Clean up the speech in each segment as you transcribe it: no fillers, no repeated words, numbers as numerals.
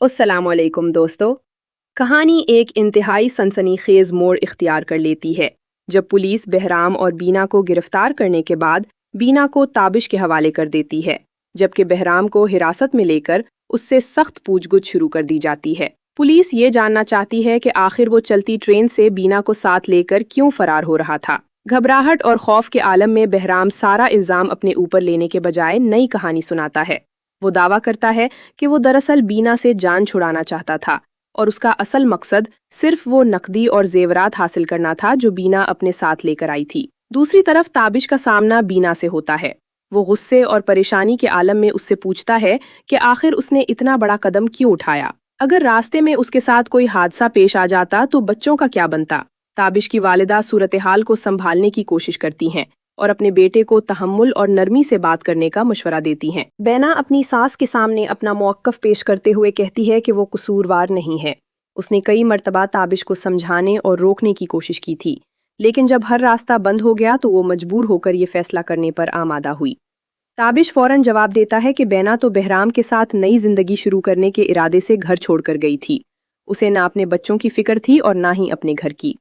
अस्सलामुअलैकुम दोस्तों। कहानी एक इंतहाई सनसनीखेज मोड़ इख्तियार कर लेती है जब पुलिस बहराम और बीना को गिरफ्तार करने के बाद बीना को ताबिश के हवाले कर देती है, जबकि बहराम को हिरासत में लेकर उससे सख्त पूछगछ शुरू कर दी जाती है। पुलिस ये जानना चाहती है कि आखिर वो चलती ट्रेन से बीना को साथ लेकर क्यों फरार हो रहा था। घबराहट और खौफ के आलम में बहराम सारा इल्जाम अपने ऊपर लेने के बजाय नई कहानी सुनाता है। वो दावा करता है कि वो दरअसल बीना से जान छुड़ाना चाहता था और उसका असल मकसद सिर्फ वो नकदी और जेवरात हासिल करना था जो बीना अपने साथ लेकर आई थी। दूसरी तरफ ताबिश का सामना बीना से होता है। वो गुस्से और परेशानी के आलम में उससे पूछता है कि आखिर उसने इतना बड़ा कदम क्यों उठाया। अगर रास्ते में उसके साथ कोई हादसा पेश आ जाता तो बच्चों का क्या बनता। ताबिश की वालिदा सूरत हाल को संभालने की कोशिश करती हैं और अपने बेटे को तहम्मुल और नरमी से बात करने का मशवरा देती हैं। बैना अपनी सास के सामने अपना मौक़िफ़ पेश करते हुए कहती है कि वो कसूरवार नहीं है। उसने कई मर्तबा ताबिश को समझाने और रोकने की कोशिश की थी, लेकिन जब हर रास्ता बंद हो गया तो वो मजबूर होकर ये फैसला करने पर आमादा हुई। ताबिश फौरन जवाब देता है कि बैना तो बहराम के साथ नई जिंदगी शुरू करने के इरादे से घर छोड़कर गई थी। उसे ना अपने बच्चों की फिक्र थी और ना ही अपने घर की।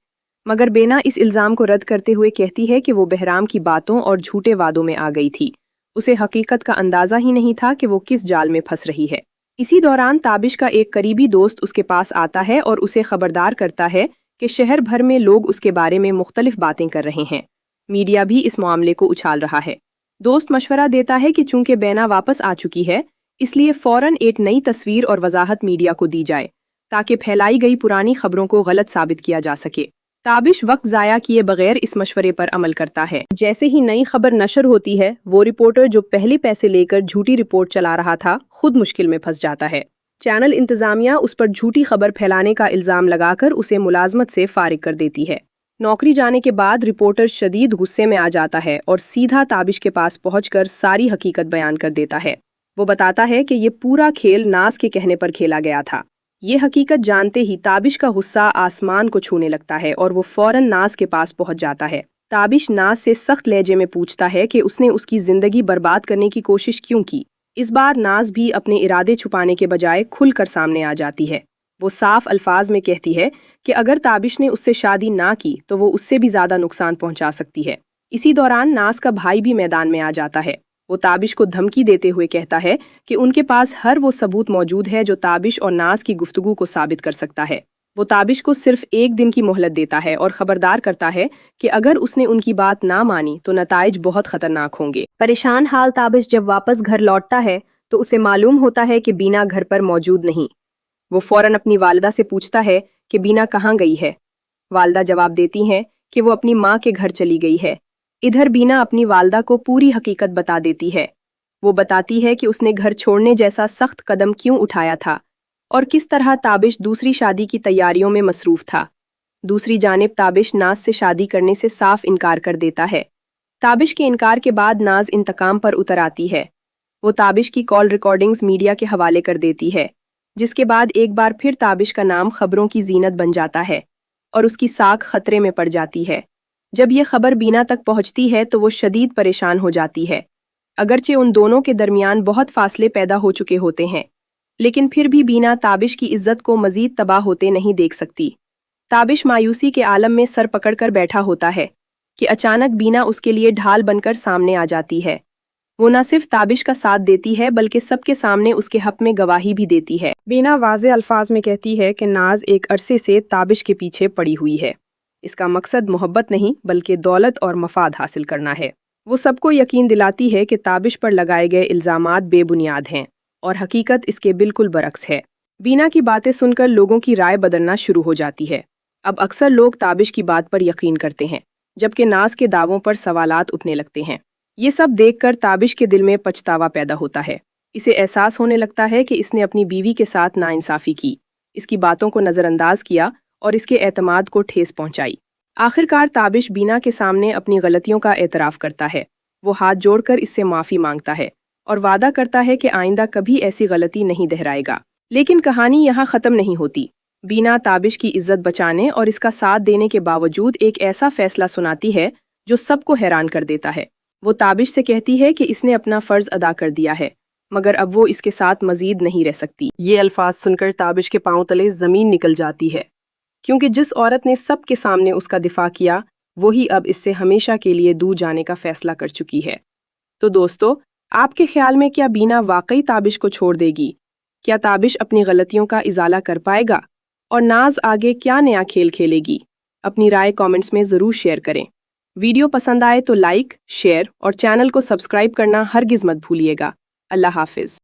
मगर बेना इस इल्ज़ाम को रद्द करते हुए कहती है कि वो बहराम की बातों और झूठे वादों में आ गई थी। उसे हकीकत का अंदाज़ा ही नहीं था कि वो किस जाल में फंस रही है। इसी दौरान ताबिश का एक करीबी दोस्त उसके पास आता है और उसे खबरदार करता है कि शहर भर में लोग उसके बारे में मुख्तलिफ बातें कर रहे हैं। मीडिया भी इस मामले को उछाल रहा है। दोस्त मशवरा देता है कि चूंकि बैना वापस आ चुकी है, इसलिए फ़ौरन एक नई तस्वीर और वजाहत मीडिया को दी जाए ताकि फैलाई गई पुरानी खबरों को गलत साबित किया जा सके। ताबिश वक्त ज़ाया किए बगैर इस मशवरे पर अमल करता है। जैसे ही नई खबर नशर होती है, वो रिपोर्टर जो पहले पैसे लेकर झूठी रिपोर्ट चला रहा था खुद मुश्किल में फंस जाता है। चैनल इंतज़ामिया उस पर झूठी खबर फैलाने का इल्ज़ाम लगाकर उसे मुलाजमत से फारिग कर देती है। नौकरी जाने के बाद रिपोर्टर शदीद गुस्से में आ जाता है और सीधा ताबिश के पास पहुंचकर सारी हकीकत बयान कर देता है। वो बताता है कि ये पूरा खेल नाज के कहने पर खेला गया था। ये हकीकत जानते ही ताबिश का गुस्सा आसमान को छूने लगता है और वो फौरन नाज के पास पहुंच जाता है। ताबिश नाज से सख्त लहजे में पूछता है कि उसने उसकी जिंदगी बर्बाद करने की कोशिश क्यों की। इस बार नाज भी अपने इरादे छुपाने के बजाय खुलकर सामने आ जाती है। वो साफ अल्फाज में कहती है कि अगर ताबिश ने उससे शादी ना की तो वो उससे भी ज्यादा नुकसान पहुंचा सकती है। इसी दौरान नाज का भाई भी मैदान में आ जाता है। वो ताबिश को धमकी देते हुए कहता है कि उनके पास हर वो सबूत मौजूद है जो ताबिश और नाज की गुफ्तगू को साबित कर सकता है। वो ताबिश को सिर्फ एक दिन की मोहलत देता है और खबरदार करता है कि अगर उसने उनकी बात ना मानी तो नताइज बहुत खतरनाक होंगे। परेशान हाल ताबिश जब वापस घर लौटता है तो उसे मालूम होता है कि बीना घर पर मौजूद नहीं। वो फौरन अपनी वालिदा से पूछता है कि बीना कहाँ गई है। वालिदा जवाब देती हैं कि वो अपनी माँ के घर चली गई है। इधर बीना अपनी वालिदा को पूरी हकीकत बता देती है। वो बताती है कि उसने घर छोड़ने जैसा सख्त कदम क्यों उठाया था और किस तरह ताबिश दूसरी शादी की तैयारियों में मसरूफ था। दूसरी जानिब ताबिश नाज से शादी करने से साफ इनकार कर देता है। ताबिश के इनकार के बाद नाज इंतकाम पर उतर आती है। वो ताबिश की कॉल रिकॉर्डिंग्स मीडिया के हवाले कर देती है, जिसके बाद एक बार फिर ताबिश का नाम खबरों की जीनत बन जाता है और उसकी साख खतरे में पड़ जाती है। जब ये खबर बीना तक पहुंचती है तो वो शदीद परेशान हो जाती है। अगरचे उन दोनों के दरमियान बहुत फासले पैदा हो चुके होते हैं, लेकिन फिर भी बीना ताबिश की इज्जत को मजीद तबाह होते नहीं देख सकती। ताबिश मायूसी के आलम में सर पकड़कर बैठा होता है कि अचानक बीना उसके लिए ढाल बनकर सामने आ जाती है। वो न सिर्फ ताबिश का साथ देती है बल्कि सबके सामने उसके हक में गवाही भी देती है। बीना वाज़े अल्फाज में कहती है कि नाज एक अरसे से ताबिश के पीछे पड़ी हुई है। इसका मकसद मोहब्बत नहीं बल्कि दौलत और मफाद हासिल करना है। वो सबको यकीन दिलाती है कि ताबिश पर लगाए गए इल्ज़ामात बेबुनियाद हैं और हकीकत इसके बिल्कुल बरक्स है। बीना की बातें सुनकर लोगों की राय बदलना शुरू हो जाती है। अब अक्सर लोग ताबिश की बात पर यकीन करते हैं, जबकि नाज के दावों पर सवालात उठने लगते हैं। ये सब देखकर ताबिश के दिल में पछतावा पैदा होता है। इसे एहसास होने लगता है कि इसने अपनी बीवी के साथ नाइंसाफ़ी की, इसकी बातों को नज़रअंदाज किया और इसके एतमाद को ठेस पहुंचाई। आखिरकार ताबिश बीना के सामने अपनी गलतियों का एतराफ़ करता है। वो हाथ जोड़कर इससे माफ़ी मांगता है और वादा करता है कि आइंदा कभी ऐसी गलती नहीं दोहराएगा। लेकिन कहानी यहाँ ख़त्म नहीं होती। बीना ताबिश की इज्जत बचाने और इसका साथ देने के बावजूद एक ऐसा फैसला सुनाती है जो सबको हैरान कर देता है। वो ताबिश से कहती है कि इसने अपना फ़र्ज़ अदा कर दिया है मगर अब वो इसके साथ मजीद नहीं रह सकती। ये अल्फाज सुनकर ताबिश के पांव तले जमीन निकल जाती है, क्योंकि जिस औरत ने सबके सामने उसका दिफा किया वही अब इससे हमेशा के लिए दूर जाने का फैसला कर चुकी है। तो दोस्तों, आपके ख्याल में क्या बीना वाकई ताबिश को छोड़ देगी? क्या ताबिश अपनी गलतियों का इजाला कर पाएगा? और नाज आगे क्या नया खेल खेलेगी? अपनी राय कमेंट्स में ज़रूर शेयर करें। वीडियो पसंद आए तो लाइक, शेयर और चैनल को सब्सक्राइब करना हरगिज़ मत भूलिएगा। अल्लाह हाफिज़।